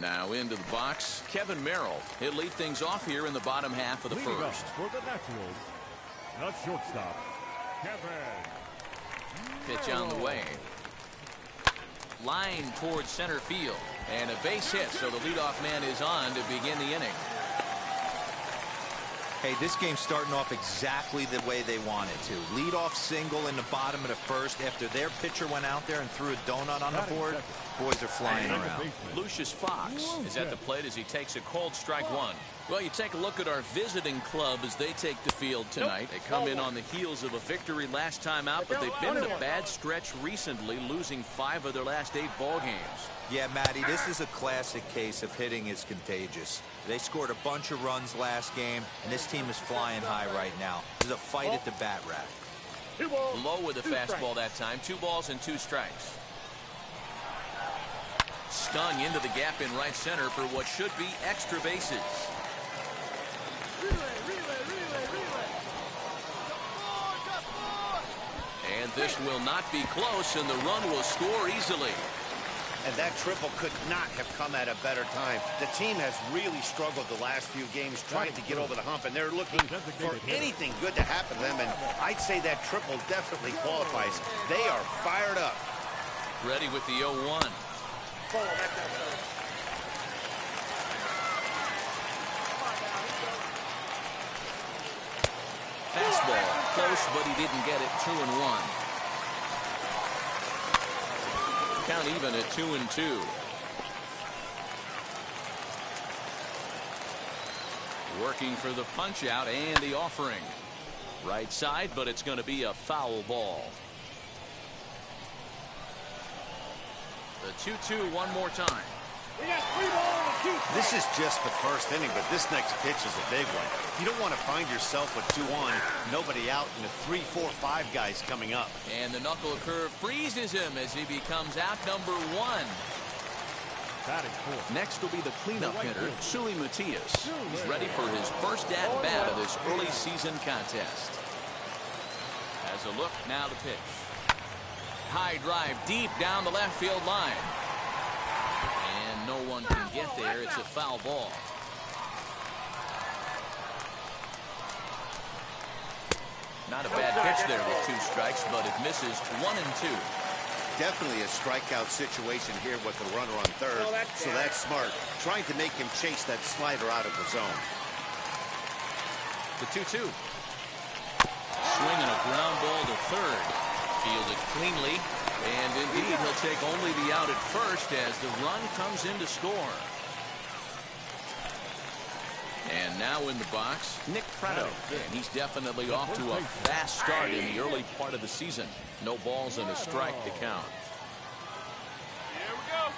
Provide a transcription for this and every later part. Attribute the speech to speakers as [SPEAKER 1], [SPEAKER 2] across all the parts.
[SPEAKER 1] Now into the box, Kevin Merrill. He'll lead things off here in the bottom half of the first.
[SPEAKER 2] For the Nationals, the shortstop, Kevin.
[SPEAKER 1] Pitch on the way. Line towards center field. And a base hit, so the leadoff man is on to begin the inning.
[SPEAKER 3] Hey, this game's starting off exactly the way they wanted to. Leadoff single in the bottom of the first after their pitcher went out there and threw a donut on the board. Boys are flying around.
[SPEAKER 1] Lucius Fox is at the plate as he takes a cold strike one. Well, you take a look at our visiting club as they take the field tonight. They come in on the heels of a victory last time out, but they've been in a bad stretch recently, losing 5 of their last 8 ball games.
[SPEAKER 3] Yeah, Matty, this is a classic case of hitting is contagious. They scored a bunch of runs last game, and this team is flying high right now. There's a fight at the bat rack.
[SPEAKER 1] Low with a fastball that time. 2 balls and 2 strikes. Stung into the gap in right center for what should be extra bases. And this will not be close, and the run will score easily.
[SPEAKER 4] And that triple could not have come at a better time. The team has really struggled the last few games trying to get over the hump, and they're looking for anything good to happen to them, and I'd say that triple definitely qualifies. They are fired up.
[SPEAKER 1] Ready with the 0-1. Fastball, close, but he didn't get it. 2-1. Count even at 2-2. Working for the punch out and the offering. Right side, but it's going to be a foul ball. The 2-2 one more time.
[SPEAKER 4] This is just the first inning, but this next pitch is a big one. You don't want to find yourself with 2 on, nobody out, and the 3, 4, 5 guys coming up.
[SPEAKER 1] And the knuckle curve freezes him as he becomes out number 1. Next will be the cleanup hitter, Sully Matias. He's ready for his first at-bat of this early season contest. Has a look, now the pitch. High drive deep down the left field line. And no one can get there. It's a foul ball. Not a bad pitch there with 2 strikes, but it misses 1 and 2.
[SPEAKER 4] Definitely a strikeout situation here with the runner on third, so that's smart. Trying to make him chase that slider out of the zone.
[SPEAKER 1] The 2-2. Swinging a ground ball to third. Fielded cleanly, and indeed he'll take only the out at first as the run comes in to score. And now in the box, Nick Pratto, and he's definitely off to a fast start in the early part of the season. No balls and a strike to count.
[SPEAKER 5] Here we go.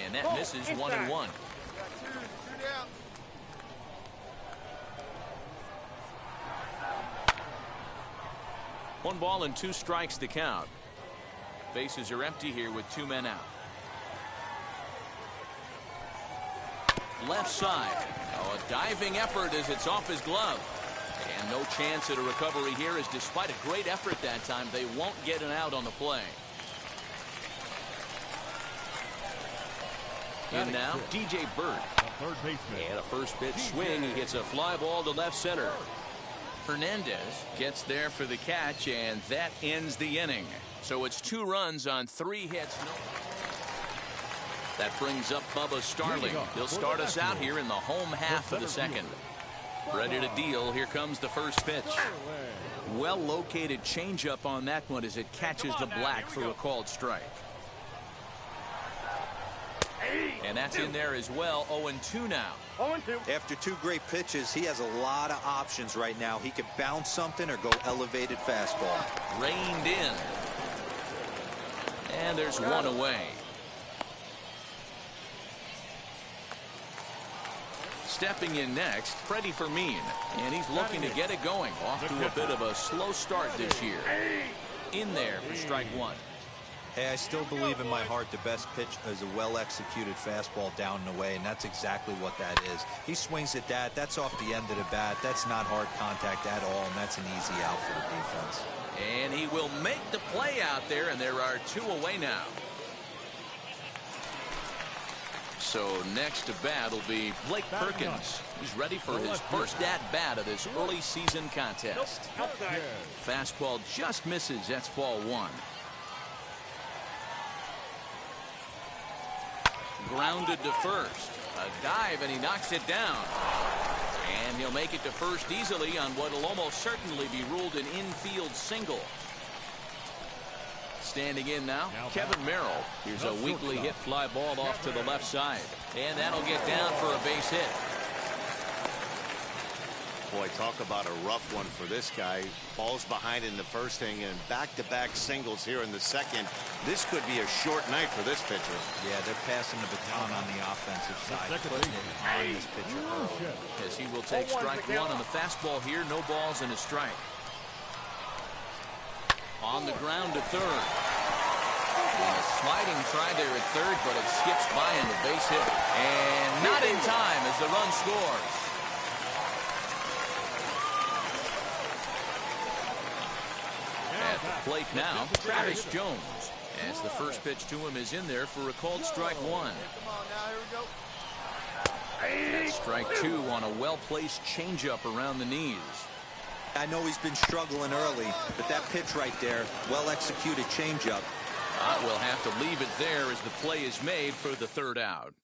[SPEAKER 1] And that misses 1 and 1.
[SPEAKER 5] Two down.
[SPEAKER 1] One ball and 2 strikes to count. Bases are empty here with 2 men out. Left side. Oh, a diving effort as it's off his glove. And no chance at a recovery here, as despite a great effort that time, they won't get an out on the play. And now, DJ Bird. And a first pitch swing. He gets a fly ball to left center. Hernandez gets there for the catch, and that ends the inning. So it's 2 runs on 3 hits. That brings up Bubba Starling. He'll start us out here in the home half of the second. Ready to deal. Here comes the first pitch. Well located changeup on that one as it catches the black for a called strike. And that's in there as well. 0-2 now.
[SPEAKER 3] After 2 great pitches, he has a lot of options right now. He could bounce something or go elevated fastball.
[SPEAKER 1] Reined in. And there's 1 away. Stepping in next, Freddie Fermin, and he's looking to get it going. Off to a bit of a slow start this year. In there for strike 1.
[SPEAKER 3] Hey, I still believe in my heart the best pitch is a well-executed fastball down and away, and that's exactly what that is. He swings at that. That's off the end of the bat. That's not hard contact at all, and that's an easy out for the defense.
[SPEAKER 1] And he will make the play out there, and there are 2 away now. So next to bat will be Blake Perkins. He's ready for his first at-bat of this early season contest. Fastball just misses. That's ball 1. Grounded to first. A dive, and he knocks it down. And he'll make it to first easily on what will almost certainly be ruled an infield single. Standing in now, Kevin Merrill. Here's a weakly hit fly ball off to the left side. And that'll get down for a base hit.
[SPEAKER 4] Boy, talk about a rough one for this guy. Falls behind in the first inning and back-to-back singles here in the second. This could be a short night for this pitcher.
[SPEAKER 3] Yeah, they're passing the baton on the offensive side, putting it on this pitcher early.
[SPEAKER 1] As he will take strike 1 on the fastball here. No balls and a strike. On the ground to third. And a sliding try there at third, but it skips by in the base hit. And not in time as the run scores. At the plate now, Travis Jones. As the first pitch to him is in there for a called strike 1.
[SPEAKER 5] Come on now, here we go.
[SPEAKER 1] That's strike 2 on a well-placed changeup around the knees.
[SPEAKER 3] I know he's been struggling early, but that pitch right there, well-executed changeup.
[SPEAKER 1] We'll have to leave it there as the play is made for the 3rd out.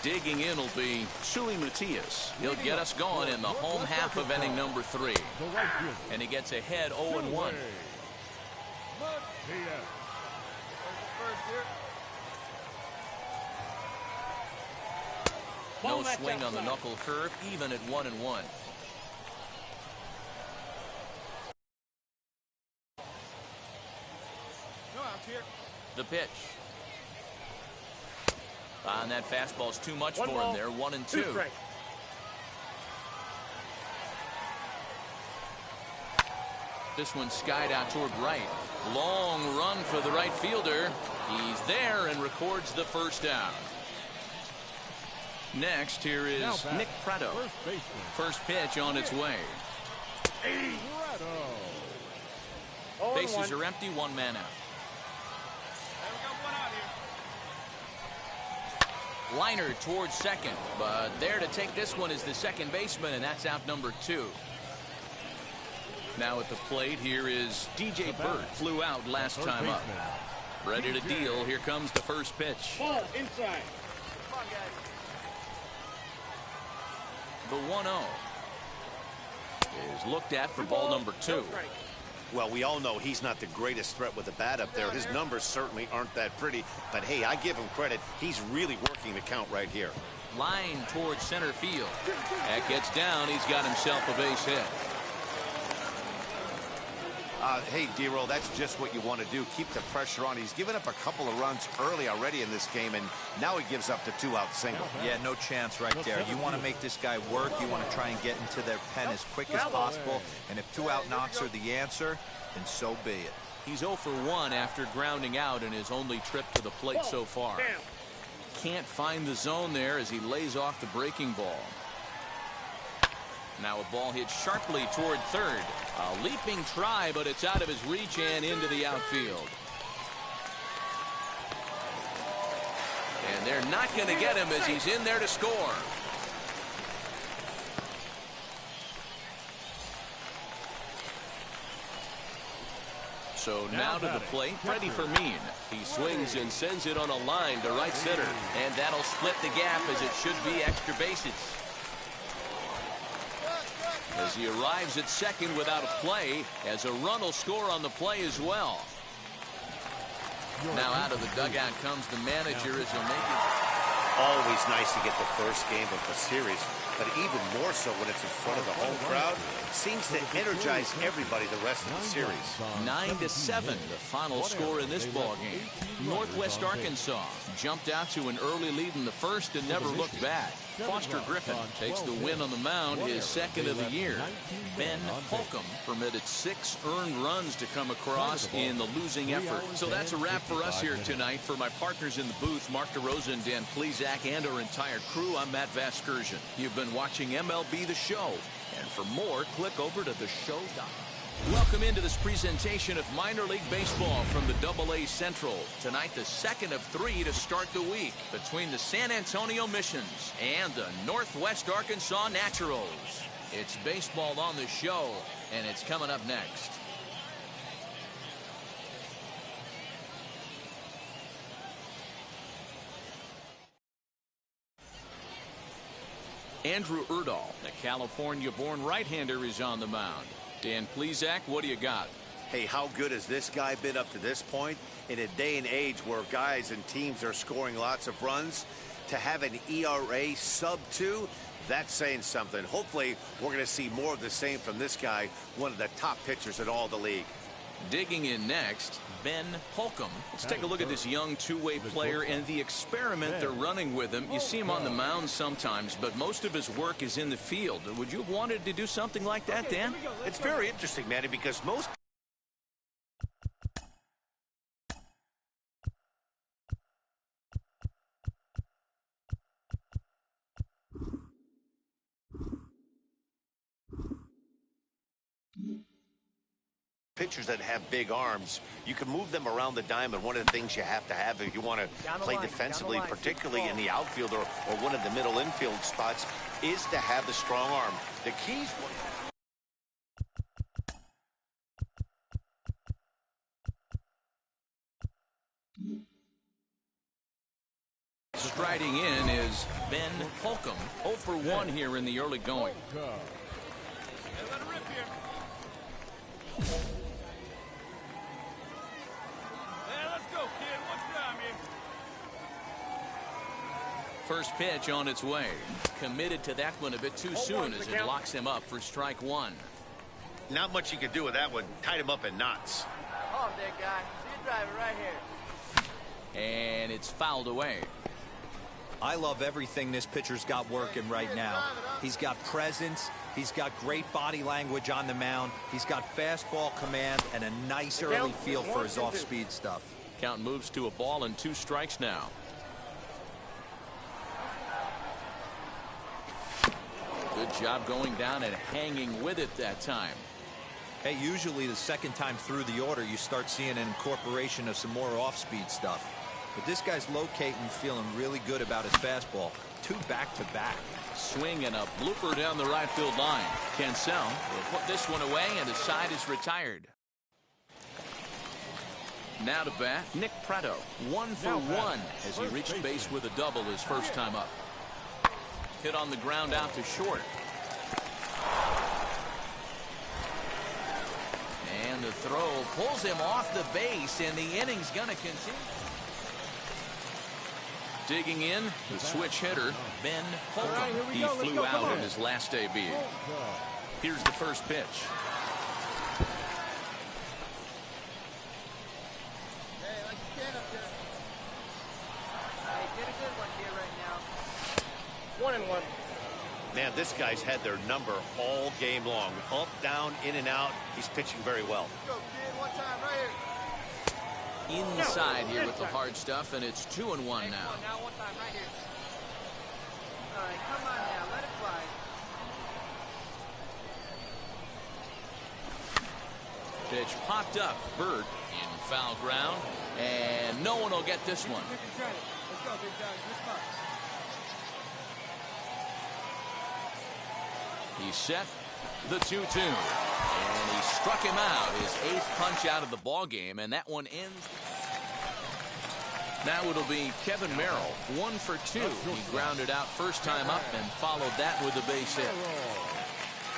[SPEAKER 1] Digging in will be Hightymeben Matias. He'll get us going in the home half of inning number 3. And he gets ahead 0-1. No swing on the knuckle curve, even at 1-1. The pitch. And that fastball's too much for him there. 1-2. This one skied out toward right. Long run for the right fielder. He's there and records the first down. Next, here is Nick Prado. First pitch on its way. Bases are empty, 1 man out. Liner towards second, but there to take this one is the second baseman, and that's out number 2. Now at the plate, here is DJ Bird. Flew out last time up. Ready to deal. Here comes the first pitch.
[SPEAKER 5] Ball inside.
[SPEAKER 1] The 1-0 is looked at for ball number 2.
[SPEAKER 4] Well, we all know he's not the greatest threat with the bat up there. His numbers certainly aren't that pretty. But, hey, I give him credit. He's really working the count right here.
[SPEAKER 1] Line towards center field. That gets down. He's got himself a base hit.
[SPEAKER 4] Hey, D-Roll, that's just what you want to do. Keep the pressure on. He's given up a couple of runs early already in this game, and now he gives up the 2-out single.
[SPEAKER 3] Yeah, no chance right there. You want to make this guy work. You want to try and get into their pen as quick as possible. And if 2-out knocks are the answer, then so be it.
[SPEAKER 1] He's 0 for 1 after grounding out in his only trip to the plate so far. Can't find the zone there as he lays off the breaking ball. Now a ball hit sharply toward third. A leaping try, but it's out of his reach and into the outfield. And they're not going to get him as he's in there to score. So now to the plate, Freddie Fermin. He swings and sends it on a line to right center. And that'll split the gap as it should be extra bases. As he arrives at second without a play, as a run will score on the play as well. Now out of the dugout comes the manager as he'll make it.
[SPEAKER 4] Always nice to get the first game of the series, but even more so when it's in front of the home crowd. Seems to energize everybody the rest of the series.
[SPEAKER 1] 9-7, the final score in this ball game. Northwest Arkansas jumped out to an early lead in the first and never looked back. Foster Griffin takes the win on the mound, his second of the year. Ben Holcomb permitted 6 earned runs to come across in the losing effort. So that's a wrap for us here tonight. For my partners in the booth, Mark DeRosa and Dan Plesac, and our entire crew, I'm Matt Vasgersian. You've been watching MLB The Show. And for more, click over to the show.com. Welcome into this presentation of minor league baseball from the AA Central. Tonight, the second of 3 to start the week between the San Antonio Missions and the Northwest Arkansas Naturals. It's baseball on the show, and it's coming up next. Andrew Erdahl, the California-born right-hander, is on the mound. Dan Plesac, what do you got?
[SPEAKER 4] Hey, how good has this guy been up to this point? In a day and age where guys and teams are scoring lots of runs, to have an ERA sub-2, that's saying something. Hopefully, we're going to see more of the same from this guy, one of the top pitchers in all the league.
[SPEAKER 1] Digging in next, Ben Holcomb. Let's take a look at this young two-way player and the experiment they're running with him. You see him on the mound sometimes, but most of his work is in the field. Would you have wanted to do something like that, Dan?
[SPEAKER 4] It's very interesting, Manny, because most pitchers that have big arms, you can move them around the diamond. One of the things you have to have if you want to play defensively, particularly in the outfield or one of the middle infield spots, is to have the strong arm. The keys.
[SPEAKER 1] Striding in is Ben Holcomb, 0 for 1 here in the early going. First pitch on its way. Committed to that one a bit too soon as it locks him up for strike one.
[SPEAKER 4] Not much you can do with that one. Tied him up in knots.
[SPEAKER 5] Oh, big guy. See you driving right here.
[SPEAKER 1] And it's fouled away.
[SPEAKER 3] I love everything this pitcher's got working right now. He's got presence. He's got great body language on the mound. He's got fastball command and a nice early feel for his off-speed stuff.
[SPEAKER 1] Count moves to a ball and 2 strikes now. Good job going down and hanging with it that time.
[SPEAKER 3] Hey, usually the second time through the order, you start seeing an incorporation of some more off-speed stuff. But this guy's locating, feeling really good about his fastball. 2 back-to-back.
[SPEAKER 1] Swing and a blooper down the right field line. Cancel will put this one away, and his side is retired. Now to bat, Nick Pratto, 1 for 1 as he reached base with a double his first time up. Hit on the ground out to short. And the throw pulls him off the base, and the inning's going to continue. Digging in, the switch hitter, Ben Holcomb. He flew out in his last AB. Here's the first pitch.
[SPEAKER 5] Hey, let's stand up there. Hey, get a good one here right now. 1-1.
[SPEAKER 4] Man, this guy's had their number all game long. Up, down, in and out. He's pitching very well.
[SPEAKER 5] Go, kid. One time right here.
[SPEAKER 1] Inside here with the hard stuff, and it's 2-1 now.
[SPEAKER 5] Now one time right here. All right, come on now, let it fly.
[SPEAKER 1] Pitch popped up. Bird in foul ground, and no one will get this one.
[SPEAKER 5] Let's go, big dog. Good spot.
[SPEAKER 1] He set the 2-2, and he struck him out, his 8th punch out of the ball game, and that one ends. Now it'll be Kevin Merrill, 1 for 2. He grounded out first time up and followed that with a base hit.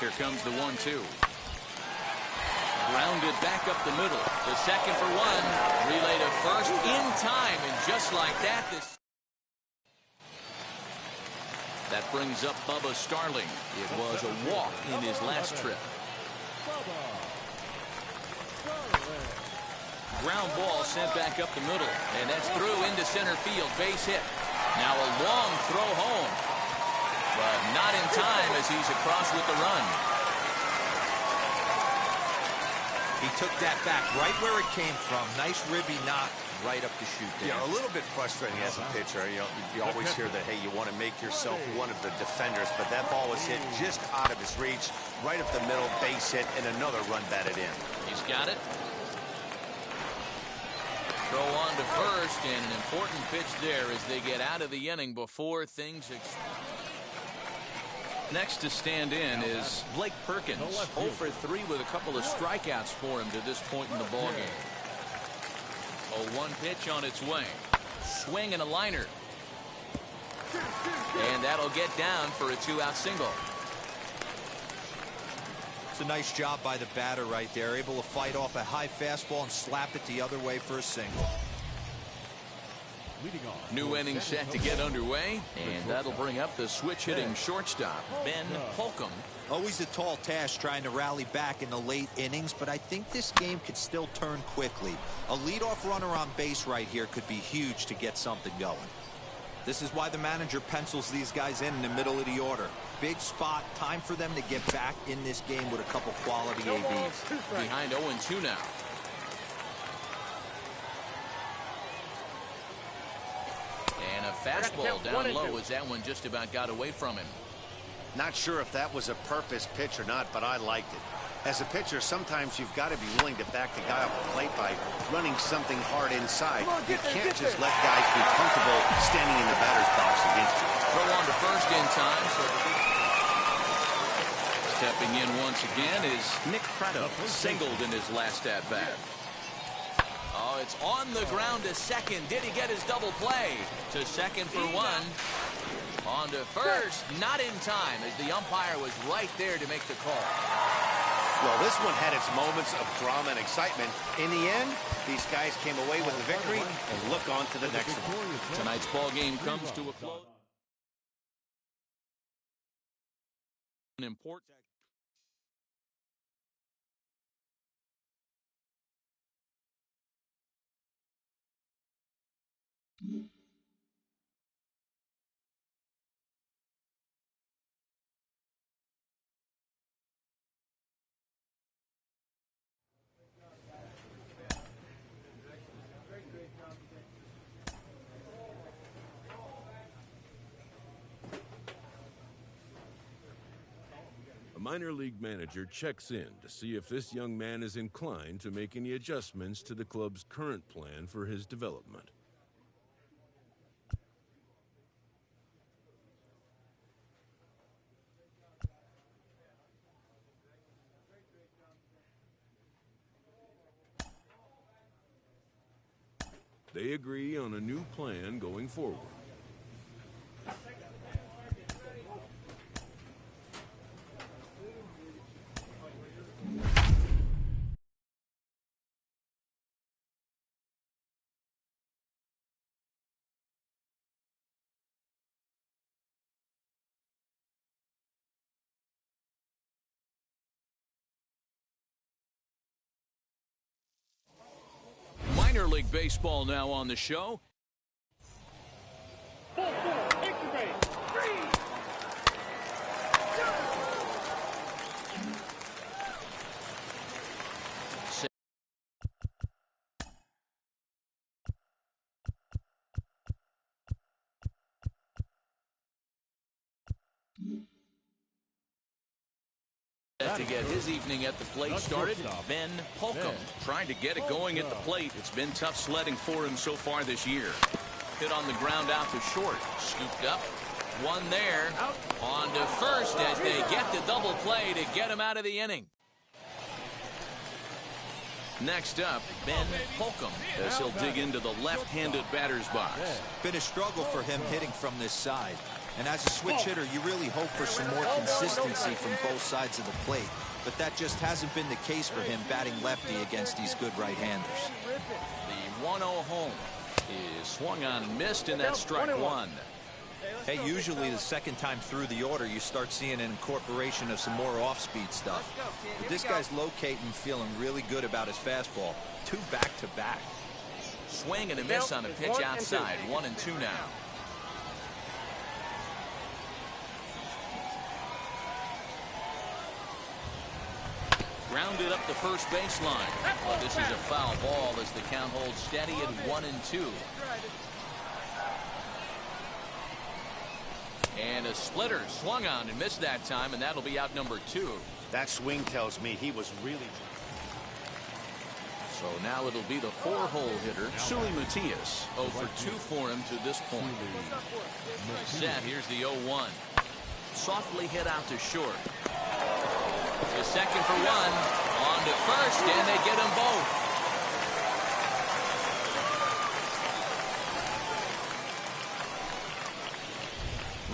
[SPEAKER 1] Here comes the 1-2. Grounded back up the middle. The second for 1. Relay to first in time, and just like that, that brings up Bubba Starling. It was a walk in his last trip. Ground ball sent back up the middle, and that's through into center field. Base hit. Now a long throw home, but not in time as he's across with the run.
[SPEAKER 3] He took that back right where it came from. Nice ribby knock right up the chute there.
[SPEAKER 4] Yeah, a little bit frustrating as a pitcher. You know, you always hear that, hey, you want to make yourself one of the defenders, but that ball was hit just out of his reach, right up the middle, base hit, and another run batted in.
[SPEAKER 1] He's got it. Throw on to first, and an important pitch there as they get out of the inning before things. Next to stand in is Blake Perkins, 0 for 3 with a couple of strikeouts for him to this point in the ballgame. 0-1 pitch on its way. Swing and a liner. And that'll get down for a 2-out single.
[SPEAKER 3] It's a nice job by the batter right there, able to fight off a high fastball and slap it the other way for a single.
[SPEAKER 1] New inning set to get underway, and that'll bring up the switch-hitting shortstop, Ben Holcomb.
[SPEAKER 3] Always a tall task trying to rally back in the late innings, but I think this game could still turn quickly. A leadoff runner on base right here could be huge to get something going. This is why the manager pencils these guys in the middle of the order. Big spot, time for them to get back in this game with a couple quality ABs.
[SPEAKER 1] Behind 0-2 now. And a fastball down low as that one just about got away from him.
[SPEAKER 4] Not sure if that was a purpose pitch or not, but I liked it. As a pitcher, sometimes you've got to be willing to back the guy off the plate by running something hard inside. You can't just let guys be comfortable standing in the batter's box against you.
[SPEAKER 1] Throw on to first in time. So stepping in once again is Nick Prado, singled in his last at-bat. Oh, it's on the ground to second. Did he get his double play? To second for one. On to first, not in time, as the umpire was right there to make the call.
[SPEAKER 4] Well, this one had its moments of drama and excitement. In the end, these guys came away with the victory and look on to the next one.
[SPEAKER 1] Tonight's ball game comes to a close. An important.
[SPEAKER 6] A minor league manager checks in to see if this young man is inclined to make any adjustments to the club's current plan for his development. They agree on a new plan going forward.
[SPEAKER 1] Minor League Baseball now on the show.
[SPEAKER 5] 4-4, extra base, 3.
[SPEAKER 1] To get his evening at the plate started, Ben Holcomb trying to get it going at the plate. It's been tough sledding for him so far this year. Hit on the ground out to short. Scooped up. One there. On to first as they get the double play to get him out of the inning. Next up, Ben Holcomb as he'll dig into the left-handed batter's box.
[SPEAKER 3] Been a struggle for him hitting from this side. And as a switch hitter, you really hope for some more consistency from both sides of the plate. But that just hasn't been the case for him batting lefty against these good right-handers.
[SPEAKER 1] The 1-0 home is swung on and missed, and that's strike one.
[SPEAKER 3] Hey, usually the second time through the order, you start seeing an incorporation of some more off-speed stuff. But this guy's locating, feeling really good about his fastball. 2 back-to-back.
[SPEAKER 1] Swing and a miss on a pitch outside. 1-2 now. Grounded up the first baseline. Well, this is a foul ball as the count holds steady at 1-2. And a splitter swung on and missed that time, and that'll be out number 2.
[SPEAKER 4] That swing tells me he was really...
[SPEAKER 1] So now it'll be the 4-hole hitter, Hightymeben. 0 for 2 for him to this point. Set, here's the 0-1. Softly hit out to short. The second for 1. On to first, and they get them both.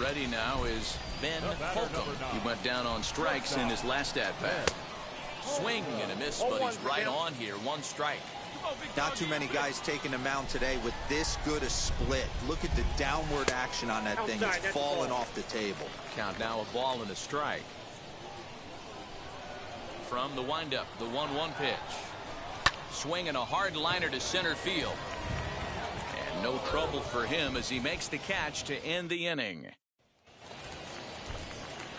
[SPEAKER 1] Ready now is Ben Holcomb. He went down on strikes in his last at-bat. Swing and a miss, but he's right on here. 1 strike.
[SPEAKER 3] Not too many guys taking the mound today with this good a split. Look at the downward action on that thing. It's falling off the table.
[SPEAKER 1] Count now, a ball and a strike. From the windup, the 1-1 pitch. Swing and a hard liner to center field. And no trouble for him as he makes the catch to end the inning.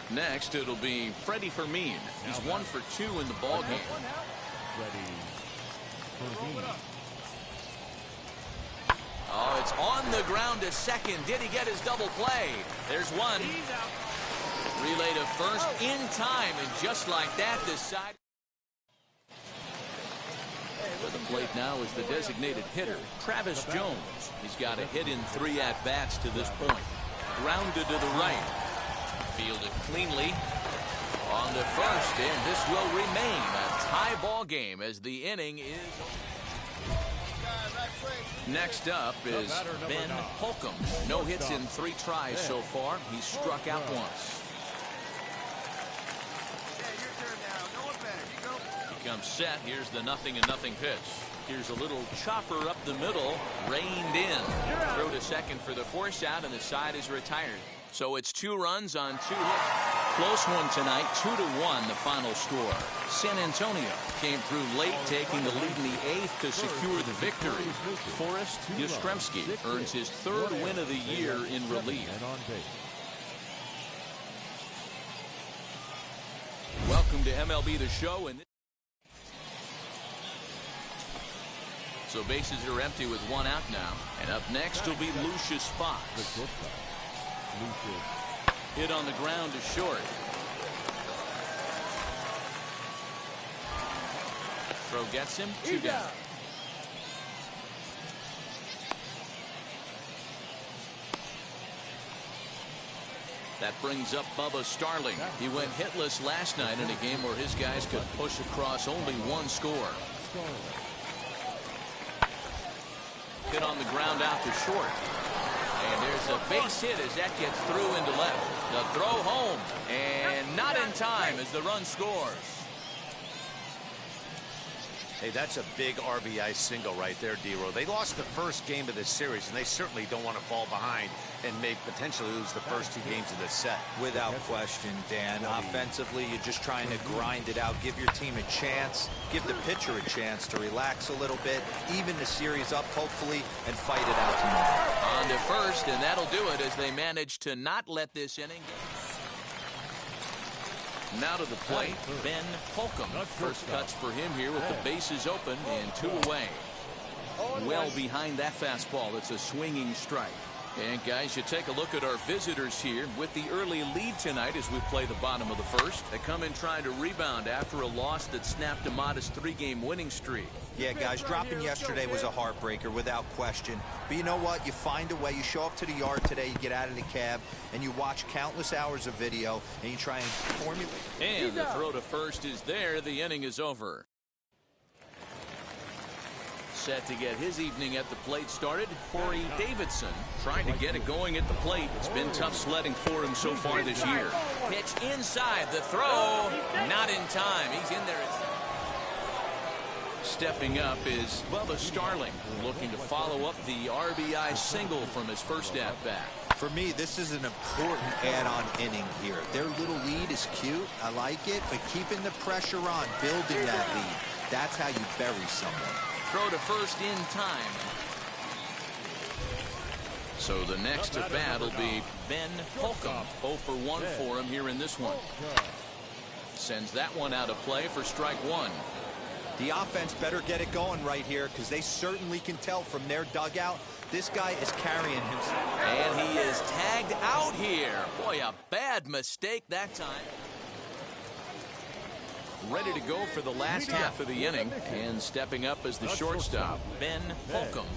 [SPEAKER 1] Next, it'll be Freddie Fermin. He's 1 for 2 in the ballgame. Oh, it's on the ground to second. Did he get his double play? There's 1. Relay to first in time, and just like that, this side. To the plate now is the designated hitter, Travis Jones. He's got a hit in 3 at-bats to this point. Grounded to the right. Fielded cleanly. On to first, and this will remain a tie ball game as the inning is. Next up is Ben Holcomb. No hits in 3 tries so far. He's struck out once. He comes set. Here's the 0-0 pitch. Here's a little chopper up the middle. Reined in. Throw to second for the force out, and the side is retired. So it's 2 runs on 2 hits. Close one tonight, 2-1 the final score. San Antonio came through late, taking the lead in the 8th to secure the victory. Forrest Yastrzemski earns his 3rd win of the year in relief. Welcome to MLB The Show. And so bases are empty with 1 out now. And up next will be Lucius Fox. Hit on the ground to short. Throw gets him. 2 down. That brings up Bubba Starling. He went hitless last night in a game where his guys could push across only 1 score. Hit on the ground out to short. And there's a base hit as that gets through into left. The throw home, and not in time as the run scores.
[SPEAKER 4] Hey, that's a big RBI single right there, D-Row. They lost the first game of this series, and they certainly don't want to fall behind and may potentially lose the first 2 games of this set.
[SPEAKER 3] Without question, Dan. Offensively, you're just trying to grind it out, give your team a chance, give the pitcher a chance to relax a little bit, even the series up, hopefully, and fight it out tomorrow.
[SPEAKER 1] On to first, and that'll do it as they manage to not let this inning go. Now to the plate, Ben Holcomb. First cuts for him here with the bases open and 2 away. Well behind that fastball. It's a swinging strike. And guys, you take a look at our visitors here with the early lead tonight as we play the bottom of the first. They come in trying to rebound after a loss that snapped a modest 3-game winning streak.
[SPEAKER 3] Yeah, guys, dropping yesterday was a heartbreaker without question. But you know what? You find a way. You show up to the yard today, you get out of the cab, and you watch countless hours of video, and you try and formulate.
[SPEAKER 1] And the throw to first is there. The inning is over. Set to get his evening at the plate started, Corey Davidson trying to get it going at the plate. It's been tough sledding for him so far this year. Pitch inside, the throw, not in time. He's in there. Stepping up is Bubba Starling, looking to follow up the RBI single from his first at-bat.
[SPEAKER 3] For me, this is an important add-on inning here. Their little lead is cute. I like it, but keeping the pressure on, building that lead, that's how you bury someone.
[SPEAKER 1] Throw to first in time. So the next at bat will be Ben Holcomb. 0 for 1 for him here in this one. Sends that one out of play for strike one.
[SPEAKER 3] The offense better get it going right here, because they certainly can tell from their dugout this guy is carrying himself.
[SPEAKER 1] And he is tagged out here. Boy, a bad mistake that time. Ready to go for the last half of the inning. And stepping up as the shortstop, Ben Holcomb.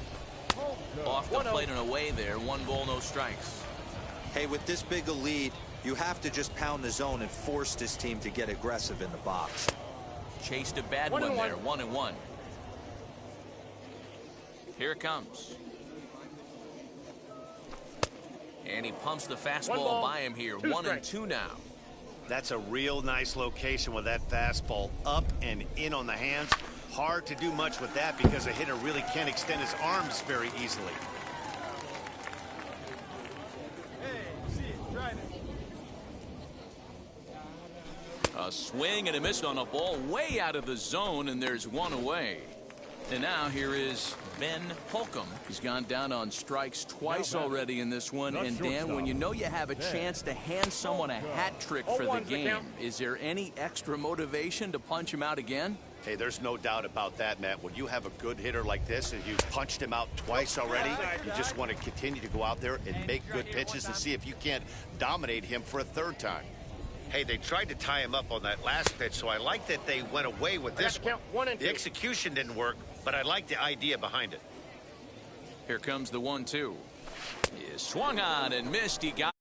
[SPEAKER 1] Off the plate and away there. 1 ball, no strikes.
[SPEAKER 3] Hey, with this big a lead, you have to just pound the zone and force this team to get aggressive in the box.
[SPEAKER 1] Chased a bad one there. 1-1. Here it comes. And he pumps the fastball by him here. 1-2 now.
[SPEAKER 4] That's a real nice location with that fastball up and in on the hands. Hard to do much with that because a hitter really can't extend his arms very easily.
[SPEAKER 1] A swing and a miss on a ball way out of the zone, and there's one away. And now here is Ben Holcomb. He's gone down on strikes twice already in this one. And Dan, when you know you have a chance to hand someone a hat trick for the game, is there any extra motivation to punch him out again?
[SPEAKER 4] Hey, there's no doubt about that, Matt. When you have a good hitter like this and you've punched him out twice already, you just want to continue to go out there and make good pitches and see if you can't dominate him for a third time. Hey, they tried to tie him up on that last pitch, so I like that they went away with this one. The execution didn't work, but I like the idea behind it.
[SPEAKER 1] Here comes the 1-2. He is swung on and missed. He got